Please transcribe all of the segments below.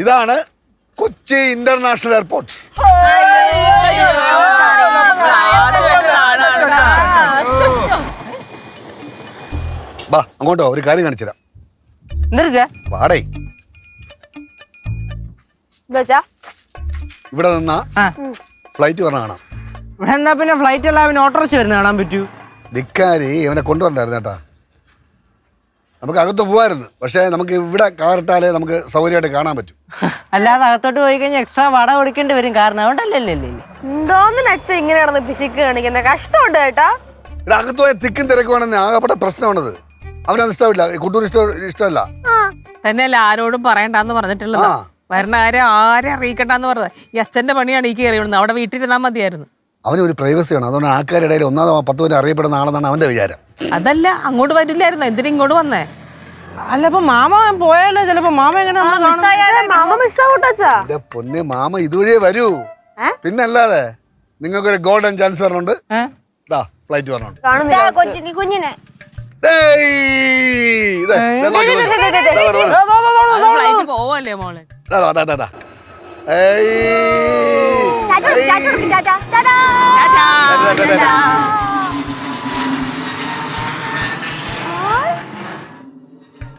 ഇതാണ് Kochi international airport. ബാ അങ്ങോട്ടോ ഒരു കാര്യം കാണിച്ചുതരാം. വാടേ ഇവിടെ നിന്നാ ഫ്ലൈറ്റ് പറഞ്ഞ കാണാം. ഇവിടെ എന്നാ പിന്നെ ഫ്ലൈറ്റ് അല്ല പിന്നെ ഓട്ടോറിച്ച് വരുന്ന കാണാൻ പറ്റൂ. ധിക്കാരി ഇവനെ കൊണ്ടുവരണ്ടായിരുന്നു കേട്ടാ. നമുക്ക് അകത്ത് പോവായിരുന്നു, പക്ഷെ നമുക്ക് ഇവിടെ കാറിട്ടാലേ നമുക്ക് സൗകര്യമായിട്ട് കാണാൻ പറ്റും. അല്ലാതെ അകത്തോട്ട് പോയി കഴിഞ്ഞാൽ എക്സ്ട്രാ വാടക കൊടുക്കേണ്ടി വരും. കാരണം അതുകൊണ്ടല്ലേ എന്തോന്ന് അച്ഛൻ ഇങ്ങനെയാണെന്ന് പിശുക്ക് കാണിക്കുന്ന കഷ്ടമുണ്ട് കേട്ടാ. ഇവിടെ അകത്ത് പോയ തിക്കും തിരക്കുവാണെന്ന് ആകപ്പെട്ട പ്രശ്നമാണത്. അവനത് ഇഷ്ടമില്ല, കുട്ടൂർ ഇഷ്ടമല്ല. തന്നെയല്ല ആരോടും പറയണ്ടെന്ന് പറഞ്ഞിട്ടുള്ളത്. വരണ കാര്യം ആരെ അറിയിക്കണ്ടെന്ന് പറഞ്ഞത്. ഈ അച്ഛന്റെ പണിയാണ് ഈ കയറി വിടുന്നത്. അവിടെ വീട്ടിലിരുന്നാൽ മതിയായിരുന്നു. അവന് ഒരു പ്രൈവസി ആണ്. അതുകൊണ്ട് ആൾക്കാരുടെ ഇടയിൽ 1-10 പേര് അറിയപ്പെടുന്ന ആളെന്നാണ് അവന്റെ വിചാരം. അതല്ല, അങ്ങോട്ട് വരില്ലായിരുന്നു. എന്തിനാ ഇങ്ങോട്ട് വന്നേ? അല്ല ഇപ്പൊ മാമ പോയാലോ ചിലപ്പോ മാമ എങ്ങനെ പൊന്നെ മാമ ഇതുവഴിയേ വരൂ. പിന്നെ അല്ലാതെ നിങ്ങൾക്കൊരു ഗോൾഡൻ ചാൻസ് പറഞ്ഞുണ്ട്. ഫ്ലൈറ്റ് പറഞ്ഞുണ്ട്. കുഞ്ഞിനെ പോവല്ലേ മോളെ?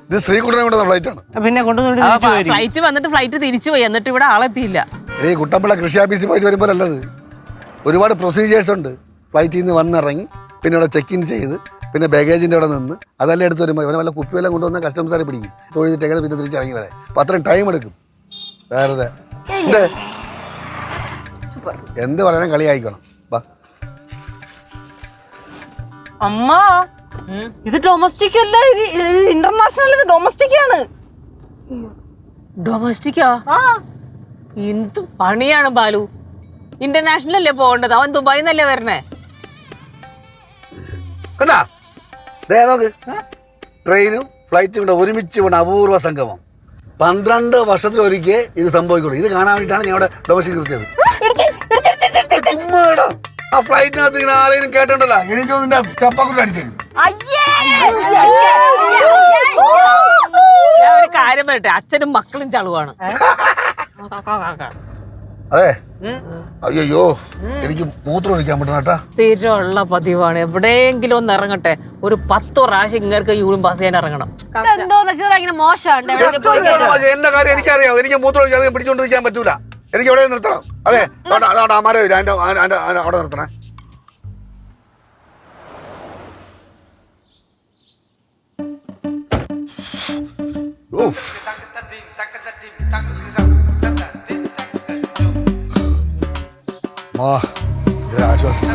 ഇത് ശ്രീകുട്ടനെ കൊണ്ടുവന്ന ഫ്ലൈറ്റ് ആണ്. പിന്നെ ഫ്ലൈറ്റ് വന്നിട്ട് ഫ്ലൈറ്റ് തിരിച്ചു പോയി. എന്നിട്ട് ഇവിടെ ആളെത്തിയില്ല. ഈ കുട്ടമ്പള കൃഷി ഓഫീസിൽ പോയിട്ട് വരുമ്പോൾ അല്ലത്. ഒരുപാട് പ്രൊസീജിയേഴ്സ് ഉണ്ട്. ഫ്ലൈറ്റിൽ നിന്ന് വന്നിറങ്ങി പിന്നെ ഇവിടെ ചെക്ക് ഇൻ ചെയ്ത് പിന്നെ ബാഗേജിൻ്റെ അവിടെ നിന്ന് അതെല്ലാം എടുത്ത് വരുമ്പോൾ ഇവനെ വല്ല കുപ്പിയെല്ലാം കൊണ്ടുവന്ന കസ്റ്റംസാരെ പിടിക്കും. തൊഴിലിട്ടേക്കാൾ പിന്നെ തിരിച്ചിറങ്ങി വരാൻ. അപ്പം അത്രയും ടൈം എടുക്കും. വേറെ എന്ത് പറയാനും കളിയായിക്കണം. അമ്മ ഇത് ഡൊമസ്റ്റിക് അല്ല, ഇത് ഇന്റർനാഷണൽ. ഇത് ഡൊമസ്റ്റിക് ആണ്. ഡൊമസ്റ്റിക്കാ? എന്ത് പണിയാണ് ബാലു. ഇന്റർനാഷണൽ അല്ലേ പോകേണ്ടത്? അവൻ ദുബായിൽ നിന്നല്ലേ വരണേ. ട്രെയിനും ഫ്ലൈറ്റും കൂടെ ഒരുമിച്ച് പോണ അപൂർവ സംഗമം. 12 വർഷത്തിലൊരിക്കൽ ഇത് സംഭവിക്കുള്ളൂ. ഇത് കാണാൻ വേണ്ടിയിട്ടാണ് ഞാൻ ഇവിടെ ഡൊമസ്റ്റിക് നിർത്തിയത്. ആ ഫ്ലൈറ്റിനകത്ത് ഇങ്ങനെ ആരെങ്കിലും കേട്ടോണ്ടല്ലോ എനിക്ക് നിന്റെ ചപ്പാക്കുട്ടി അടിച്ചു. ഞാൻ ഒരു കാര്യം പറയട്ടെ, അച്ഛനും മക്കളും ചളുവാണ്. അതെ, അയ്യോ എനിക്ക് മൂത്രം ഒഴിക്കാൻ പറ്റുന്ന സ്ഥിരമുള്ള പതിവാണ്. എവിടെയെങ്കിലും ഒന്ന് ഇറങ്ങട്ടെ, ഒരു 10 പ്രാവശ്യം ഇങ്ങനെ യൂറിൻ പാസ് ചെയ്യാൻ ഇറങ്ങണം. എന്റെ കാര്യം എനിക്കറിയാം. എനിക്ക് മൂത്രം ഒഴിക്കാതെ പിടിച്ചോണ്ടിരിക്കാൻ പറ്റൂല. എനിക്ക് എവിടെ നിർത്തണം. അതെ, അമാരെ അവിടെ നിർത്തണേ. ആശ്വാസം.